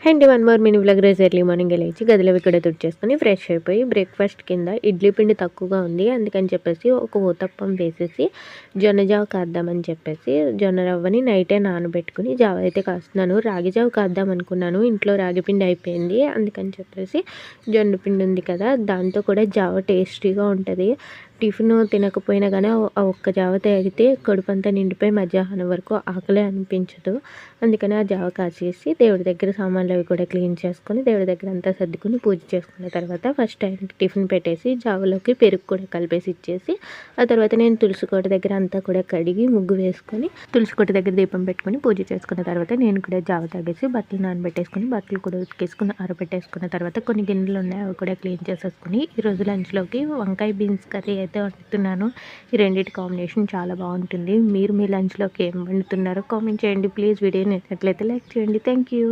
And one more mini vlog. రోజు early morning లేచి గదిలో ఇక్కడ తుడిచేసుకొని ఫ్రెష్ అయిపోయి బ్రేక్ఫాస్ట్ కింద ఇడ్లీ పిండి తక్కువగా ఉంది, అందుకని చెప్పేసి ఒక ఊతప్పం వేసేసి జొన్న జావ కాద్దామని చెప్పేసి జొన్న రవ్వని నైటే నానబెట్టుకుని జావ అయితే కాస్తున్నాను. రాగి జావ కాద్దాం అనుకున్నాను, ఇంట్లో రాగి పిండి అయిపోయింది, అందుకని చెప్పేసి జొన్న పిండి ఉంది కదా దాంతో కూడా జావ టేస్టీగా ఉంటుంది. టిఫిన్ తినకపోయినా కానీ ఆ ఒక్క జావ తాగితే కడుపంతా నిండిపోయి మధ్యాహ్నం వరకు ఆకలే అనిపించదు. అందుకని ఆ జావ కాచేసి దేవుడి దగ్గర సామాన్లు అవి కూడా క్లీన్ చేసుకొని దేవుడి దగ్గర అంతా సర్దుకుని పూజ చేసుకున్న తర్వాత ఫస్ట్ ఆయనకి టిఫిన్ పెట్టేసి జావలోకి పెరుగు కూడా కలిపేసి ఇచ్చేసి ఆ తర్వాత నేను తులసి కోట దగ్గర అంతా కూడా కడిగి ముగ్గు వేసుకొని తులసి కోట దగ్గర దీపం పెట్టుకొని పూజ చేసుకున్న తర్వాత నేను కూడా జావ తాగేసి బట్టలు నానబెట్టేసుకుని బట్టలు కూడా ఉతికేసుకుని ఆరబెట్టేసుకున్న తర్వాత కొన్ని గిన్నెలు ఉన్నాయి అవి కూడా క్లీన్ చేసేసుకుని ఈరోజు లంచ్లోకి వంకాయ బీన్స్ కర్రీ అయితే వండుతున్నాను. ఈ రెండింటి కాంబినేషన్ చాలా బాగుంటుంది. మీరు మీ లంచ్లోకి ఏం వండుతున్నారో కామెంట్ చేయండి ప్లీజ్. వీడియో నచ్చినట్లయితే లైక్ చేయండి. Thank you.